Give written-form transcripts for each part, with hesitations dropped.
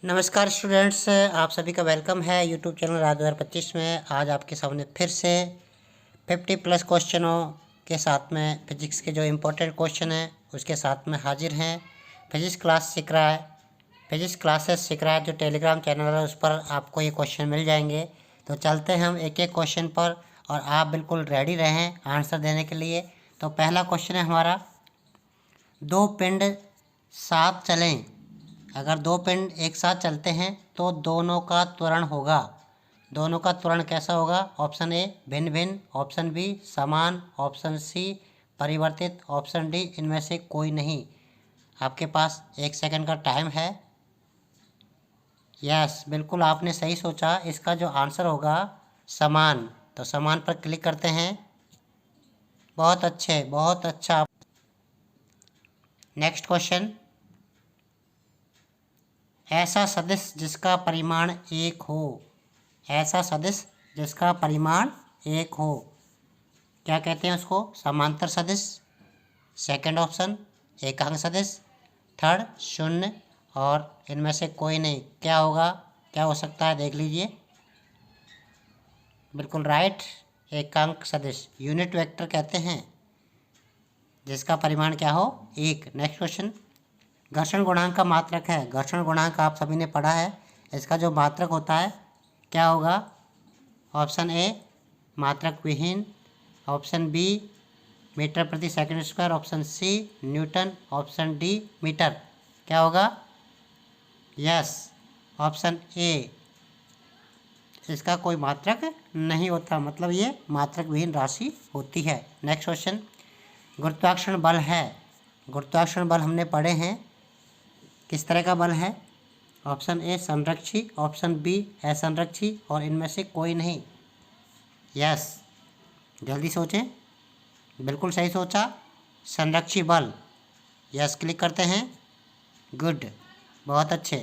नमस्कार स्टूडेंट्स, आप सभी का वेलकम है यूट्यूब चैनल राज 2025 में। आज आपके सामने फिर से 50+ क्वेश्चनों के साथ में फिजिक्स के जो इम्पोर्टेंट क्वेश्चन हैं उसके साथ में हाजिर हैं। फिजिक्स क्लासेस सीख रहा है जो टेलीग्राम चैनल है, उस पर आपको ये क्वेश्चन मिल जाएंगे। तो चलते हैं हम एक एक क्वेश्चन पर और आप बिल्कुल रेडी रहें आंसर देने के लिए। तो पहला क्वेश्चन है हमारा, दो पिंड साथ चलें। अगर दो पिंड एक साथ चलते हैं तो दोनों का त्वरण होगा। दोनों का त्वरण कैसा होगा? ऑप्शन ए भिन्न भिन्न, ऑप्शन बी समान, ऑप्शन सी परिवर्तित, ऑप्शन डी इनमें से कोई नहीं। आपके पास 1 सेकंड का टाइम है। यस, बिल्कुल आपने सही सोचा। इसका जो आंसर होगा समान। तो समान पर क्लिक करते हैं। बहुत अच्छे, बहुत अच्छा। नेक्स्ट क्वेश्चन, ऐसा सदिश जिसका परिमाण 1 हो। ऐसा सदिश जिसका परिमाण 1 हो, क्या कहते हैं उसको? समांतर सदिश। सेकंड ऑप्शन एकांक सदिश। थर्ड शून्य, और इनमें से कोई नहीं। क्या होगा? क्या हो सकता है? देख लीजिए। बिल्कुल राइट, एकांक सदिश। यूनिट वेक्टर कहते हैं जिसका परिमाण क्या हो? 1। नेक्स्ट क्वेश्चन, घर्षण गुणांक का मात्रक है। घर्षण गुणांक आप सभी ने पढ़ा है। इसका जो मात्रक होता है क्या होगा? ऑप्शन ए मात्रक विहीन, ऑप्शन बी मीटर प्रति second square, option C newton, option D metre. क्या होगा? Yes, option A. इसका कोई मात्रक नहीं होता, मतलब ये मात्रक विहीन राशि होती है। नेक्स्ट क्वेश्चन, गुरुत्वाकर्षण बल है। गुरुत्वाकर्षण बल हमने पढ़े हैं, किस तरह का बल है? ऑप्शन ए संरक्षी, ऑप्शन बी असंरक्षी, और इनमें से कोई नहीं। यस, जल्दी सोचें। बिल्कुल सही सोचा, संरक्षी बल। यस, क्लिक करते हैं। गुड, बहुत अच्छे।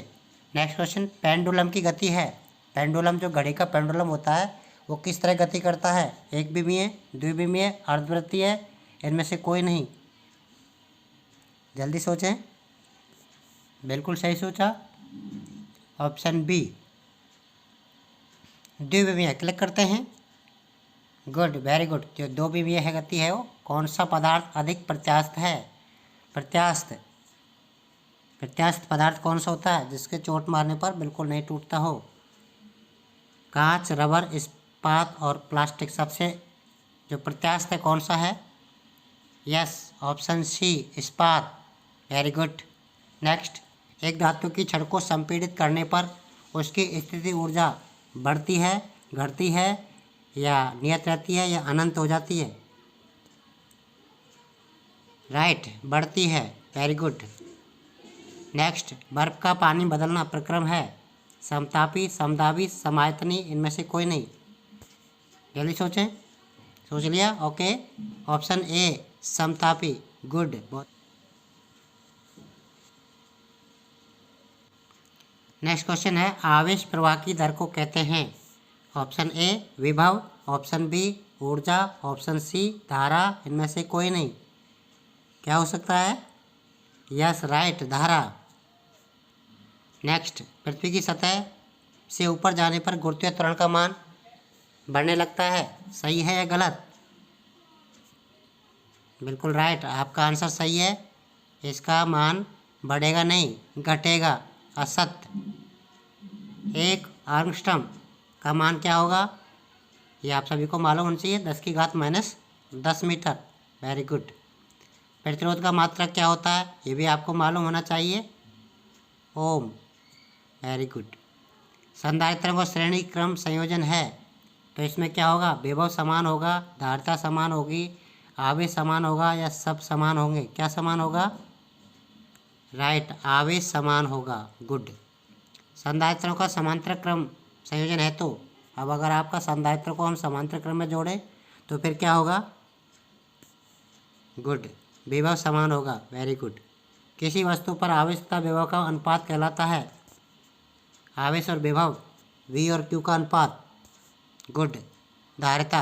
नेक्स्ट क्वेश्चन, पेंडुलम की गति है। पेंडुलम जो घड़ी का पेंडुलम होता है वो किस तरह गति करता है? एक विमीय, द्विविमीय, अर्धवृत्तीय, इनमें से कोई नहीं। जल्दी सोचें। बिल्कुल सही सोचा, ऑप्शन बी द्विविमीय। क्लिक करते हैं। Good, very good. जो दो विमीय है गति है वो कौन सा पदार्थ अधिक प्रत्यास्थ है? प्रत्यास्थ पदार्थ कौन सा होता है जिसके चोट मारने पर बिल्कुल नहीं टूटता हो? कांच, रबर, इस्पात और प्लास्टिक। सबसे जो प्रत्यास्थ है कौन सा है? यस, ऑप्शन सी इस्पात। Very good. नेक्स्ट, एक धातु की छड़ को संपीड़ित करने पर उसकी स्थिति ऊर्जा बढ़ती है, घटती है, या नियत रहती है, या अनंत हो जाती है? राइट, बढ़ती है। Very good. नेक्स्ट, बर्फ का पानी बदलना प्रक्रम है। समतापी, समदाबी, समायतनी, इनमें से कोई नहीं। जल्दी सोचें। सोच लिया? ओके, ऑप्शन ए समतापी। गुड। नेक्स्ट क्वेश्चन है, आवेश प्रवाह की दर को कहते हैं। ऑप्शन ए विभव, ऑप्शन बी ऊर्जा, ऑप्शन सी धारा, इनमें से कोई नहीं। क्या हो सकता है? यस, राइट, धारा। नेक्स्ट, पृथ्वी की सतह से ऊपर जाने पर गुरुत्वीय त्वरण का मान बढ़ने लगता है। सही है या गलत? बिल्कुल राइट, आपका आंसर सही है। इसका मान बढ़ेगा नहीं, घटेगा। असत्य। 1 एंगस्ट्रॉम का मान क्या होगा? ये आप सभी को मालूम होना चाहिए, 10⁻⁻10 मीटर। Very good. प्रतिरोध का मात्रक क्या होता है? ये भी आपको मालूम होना चाहिए, ओम। Very good. संधारित्र व श्रेणी क्रम संयोजन है, तो इसमें क्या होगा? विभव समान होगा, धारिता समान होगी, आवेश समान होगा, या सब समान होंगे? क्या समान होगा? राइट, आवेश समान होगा। गुड। संधारित्रों का समांतर क्रम संयोजन है, तो अब अगर आपका संधारित्र को हम समांतर क्रम में जोड़ें तो फिर क्या होगा? गुड, विभव समान होगा। Very good. किसी वस्तु पर आवेश तथा विभव का अनुपात कहलाता है? आवेश और विभव, V और Q का अनुपात। गुड। धारिता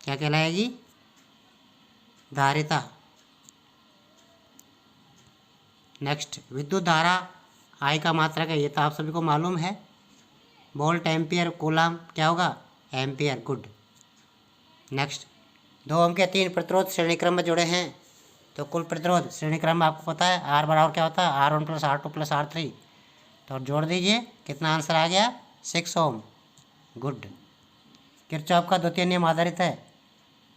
क्या कहलाएगी? धारिता। नेक्स्ट, विद्युत धारा आई का मात्रक है, ये तो आप सभी को मालूम है। वोल्ट, एम्पियर, कूलम क्या होगा? एम्पियर। गुड। नेक्स्ट, 2 ओम के 3 प्रतिरोध श्रेणी क्रम में जुड़े हैं, तो कुल प्रतिरोध श्रेणी क्रम में आपको पता है आर बराबर क्या होता है? R1 + R2 + R3। तो जोड़ दीजिए, कितना आंसर आ गया? 6 ओम। गुड। किरचॉफ का द्वितीय नियम आधारित है।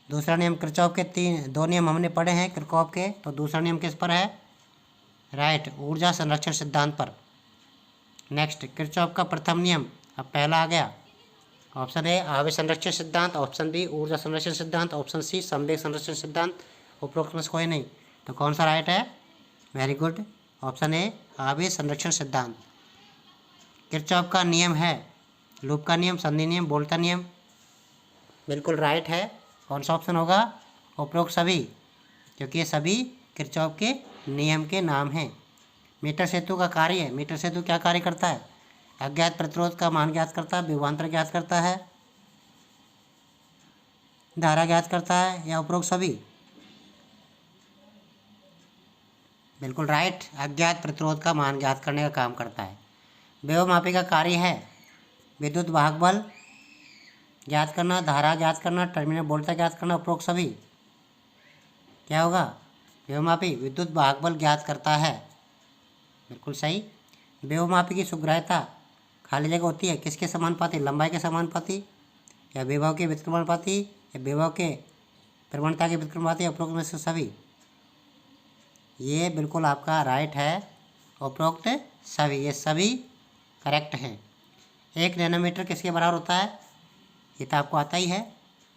दूसरा नियम किरचॉफ के 2 नियम हमने पढ़े हैं किरचॉफ के, तो दूसरा नियम किस पर है? राइट, ऊर्जा संरक्षण सिद्धांत पर। नेक्स्ट, किरचॉफ का प्रथम नियम, अब पहला आ गया। ऑप्शन ए आवेश संरक्षण सिद्धांत, ऑप्शन बी ऊर्जा संरक्षण सिद्धांत, ऑप्शन सी संवेग संरक्षण सिद्धांत। उपरोक्त में से कोई नहीं, तो कौन सा राइट है? वेरी गुड, ऑप्शन ए आवेश संरक्षण सिद्धांत। किरचॉफ का नियम है लूप का नियम, संधि नियम, वोल्टा नियम। बिल्कुल राइट है। कौन सा ऑप्शन होगा? उपरोक्त सभी, क्योंकि ये सभी किरचॉफ के नियम के नाम हैं। मीटर सेतु का कार्य है, मीटर सेतु क्या कार्य करता है? अज्ञात प्रतिरोध का मान ज्ञात करता है, विभवांतर ज्ञात करता है, धारा ज्ञात करता है, या उपरोक्त सभी? बिल्कुल राइट, अज्ञात प्रतिरोध का मान ज्ञात करने का काम करता है। वेवमापी का कार्य है विद्युत वाहक बल ज्ञात करना, धारा ज्ञात करना, टर्मिनल वोल्टेज ज्ञात करना। उपरोक्त सभी क्या होगा? वेवमापी विद्युत वाहक बल ज्ञात करता है। बिल्कुल सही। वेवमापी की सुग्राह्यता खाली जगह होती है किसके समानुपाती? लंबाई के समानुपाती, या विभव के व्युत्क्रमणपाती, या विभव के प्रवणता के व्युत्क्रमणपाती। उपरोक्त में से सभी? ये बिल्कुल आपका राइट है, उपरोक्त सभी, ये सभी करेक्ट हैं। 1 नैनोमीटर किसके बराबर होता है? ये तो आपको आता ही है।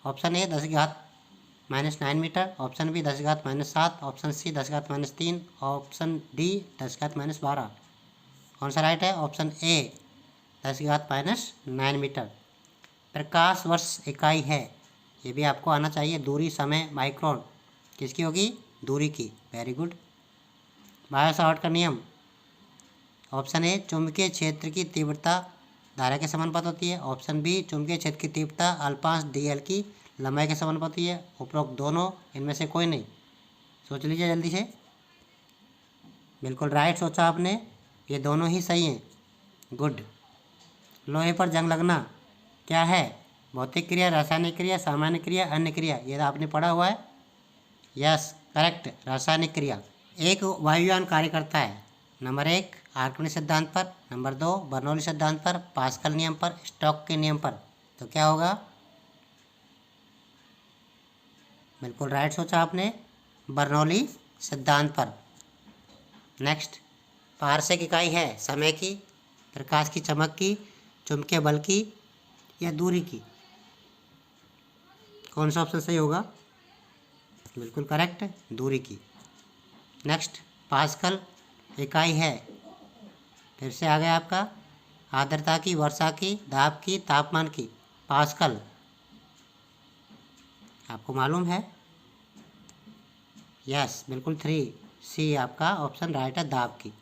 Option A 10⁻⁻9 metre, option B 10⁻⁻7, option C 10⁻−3, option D 10⁻12। कौन सा राइट है? Option A 10⁻⁻9 metre. प्रकाश वर्ष इकाई है, ये भी आपको आना चाहिए। दूरी, समय, माइक्रोन किसकी होगी? दूरी की। Very good. बायो सावर्ट का नियम, ऑप्शन ए चुंबकीय क्षेत्र की तीव्रता धारा के समानुपात होती है, ऑप्शन बी चुंबकीय क्षेत्र की तीव्रता अल्पांश dl की लंबाई के समानुपात होती है। उपरोक्त दोनों, इनमें से कोई नहीं। सोच लीजिए जल्दी से। बिल्कुल राइट सोचा आपने, ये दोनों ही सही हैं। गुड। लोहे पर जंग लगना क्या है? भौतिक क्रिया, रासायनिक क्रिया, सामान्य क्रिया, अन्य क्रिया। ये तो आपने पढ़ा हुआ है। यस करेक्ट, रासायनिक क्रिया। एक वायुयान कार्य करता है, नंबर 1 आर्किमिडीज सिद्धांत पर, नंबर 2 बर्नौली सिद्धांत पर, पास्कल नियम पर, स्टोक के नियम पर। तो क्या होगा? बिल्कुल राइट सोचा आपने, बर्नौली सिद्धांत पर। नेक्स्ट, पारसिक इकाई है समय की, प्रकाश की चमक की, चुंबकीय बल की, या दूरी की। कौन सा ऑप्शन सही होगा? बिल्कुल करेक्ट, दूरी की। नेक्स्ट, पास्कल इकाई है, फिर से आ गया आपका, आर्द्रता की, वर्षा की, दाब की, तापमान की। पास्कल आपको मालूम है? यस बिल्कुल 3C आपका ऑप्शन राइट है, दाब की।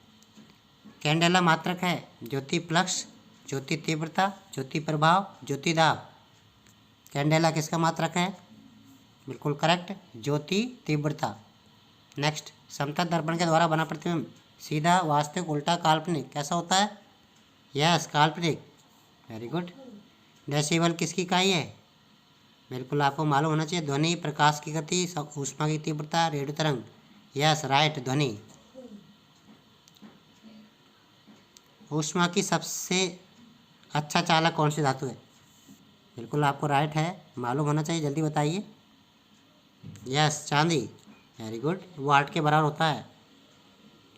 कैंडेला मात्रक है ज्योति फ्लक्स, ज्योति तीव्रता, ज्योति प्रभाव, ज्योति दाब। कैंडेला किसका मात्रक है? बिल्कुल करेक्ट, ज्योति तीव्रता। नेक्स्ट, समतल दर्पण के द्वारा बना प्रतिबिंब सीधा, वास्तविक, उल्टा, काल्पनिक कैसा होता है? यस काल्पनिक। Very good. डेसिबल किसकी इकाई है? बिल्कुल आपको मालूम होना चाहिए, ध्वनि, प्रकाश की गति, ऊष्मा की तीव्रता, रेडियो तरंग। यस राइट, ध्वनि। ऊष्मा की सबसे अच्छा चालक कौन सी धातु है? बिल्कुल आपको राइट है, मालूम होना चाहिए, जल्दी बताइए। यस चांदी। वेरी गुड, वाट के बराबर होता है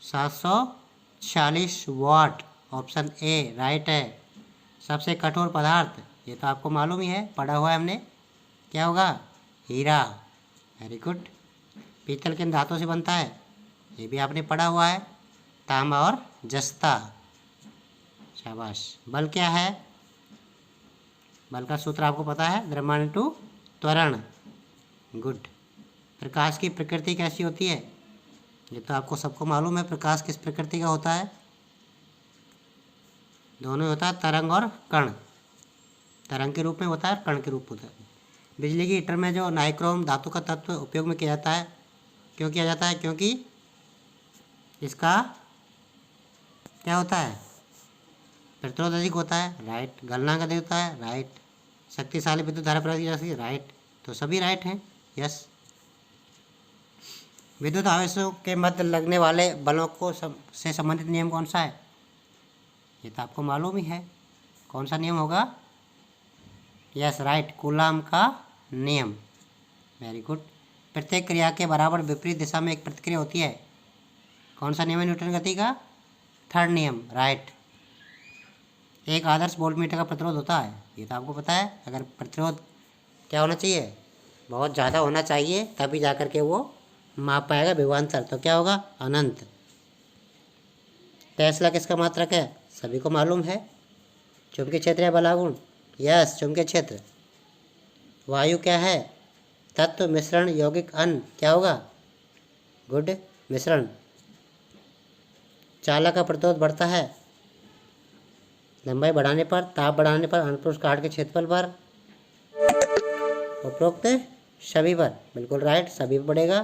740 वाट। ऑप्शन ए राइट है। सबसे कठोर पदार्थ, ये तो आपको मालूम ही है, पढ़ा हुआ है हमने, क्या होगा? हीरा। Very good. पीतल किन धातुओं से बनता है? ये भी आपने पढ़ा हुआ है, तांबा और जस्ता। शाबाश। बल क्या है? बल का सूत्र आपको पता है, द्रव्यमान इंटू त्वरण। गुड। प्रकाश की प्रकृति कैसी होती है? ये तो आपको सबको मालूम है, प्रकाश किस प्रकृति का होता है? दोनों होता है, तरंग और कण। तरंग के रूप में होता है, कण के रूप में होता है। बिजली की हीटर में जो नाइक्रोम धातु का तत्व उपयोग में किया जाता है, क्यों किया जाता है? क्योंकि इसका क्या होता है? प्रतिरोध अधिक होता है, राइट। गलनांक अधिक होता है, राइट। शक्तिशाली विद्युत धारा प्रदान की जा सकती है, राइट। तो सभी राइट हैं, यस। विद्युत आवेशों के मध्य लगने वाले बलों को से संबंधित नियम कौन सा है? ये तो आपको मालूम ही है। कौन सा नियम होगा? यस, राइट, कूलाम का नियम। Very good. प्रत्येक क्रिया के बराबर विपरीत दिशा में एक प्रतिक्रिया होती है। कौन सा नियम है न्यूटन गति का? थर्ड नियम, राइट। एक आदर्श वोल्टमीटर का प्रतिरोध होता है, ये तो आपको पता है। अगर प्रतिरोध क्या होना चाहिए? बहुत ज़्यादा होना चाहिए, तभी जा कर के वो माप पाएगा विभवांतर। तो क्या होगा? अनंत। टेस्ला किसका मात्रक है? सभी को मालूम है। चुंबकीय क्षेत्र या बलागुण? यस, चुंबकीय क्षेत्र। वायु क्या है? तत्व, मिश्रण, यौगिक, अन्न। क्या होगा? गुड, मिश्रण। चालक का प्रतिरोध बढ़ता है लंबाई बढ़ाने पर, ताप बढ़ाने पर, अनुप्रस्थ काट के क्षेत्रफल पर, उपरोक्त सभी पर। बिल्कुल राइट, सभी पर बढ़ेगा।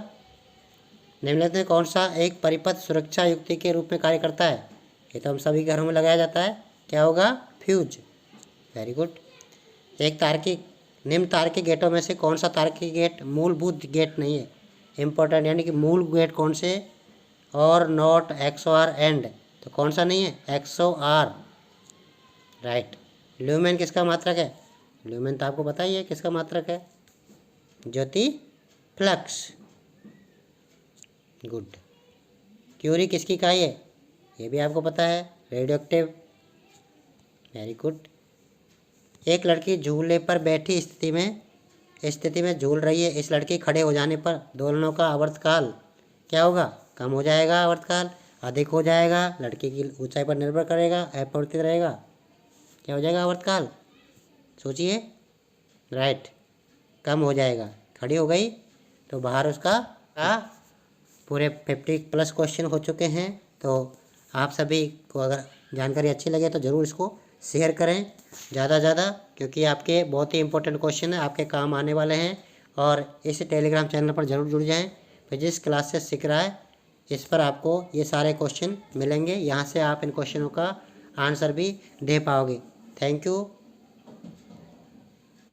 निम्नलिखित में कौन सा एक परिपथ सुरक्षा युक्ति के रूप में कार्य करता है? ये तो हम सभी घरों में लगाया जाता है। क्या होगा? फ्यूज। Very good. एक तार्किक निम्न तार्किक गेटों में से कौन सा तार्किक गेट मूलभूत गेट नहीं है? इंपॉर्टेंट, यानी कि मूल गेट कौन से? और, नॉट, XOR, एंड। तो कौन सा नहीं है? XOR, right. ल्यूमेन किसका मात्रक है? ल्यूमेन तो आपको पता ही है किसका मात्रक है? ज्योति फ्लक्स। गुड। क्यूरी किसकी इकाई है? ये भी आपको पता है, रेडियोएक्टिव। Very good. एक लड़की झूले पर बैठी स्थिति में झूल रही है। इस लड़की खड़े हो जाने पर दोलनों का आवर्तकाल क्या होगा? कम हो जाएगा, आवर्तकाल अधिक हो जाएगा, लड़की की ऊंचाई पर निर्भर करेगा, अपरिवर्तित रहेगा। क्या हो जाएगा आवर्तकाल? सोचिए, राइट, कम हो जाएगा। खड़ी हो गई तो बाहर उसका पूरे 50+ क्वेश्चन हो चुके हैं। तो आप सभी को अगर जानकारी अच्छी लगे तो ज़रूर इसको शेयर करें ज़्यादा से ज़्यादा, क्योंकि आपके बहुत ही इंपॉर्टेंट क्वेश्चन है, आपके काम आने वाले हैं। और इस टेलीग्राम चैनल पर ज़रूर जुड़ जाएं। फिजिक्स क्लासेस सीख रहा है, इस पर आपको ये सारे क्वेश्चन मिलेंगे। यहाँ से आप इन क्वेश्चनों का आंसर भी दे पाओगे। Thank you.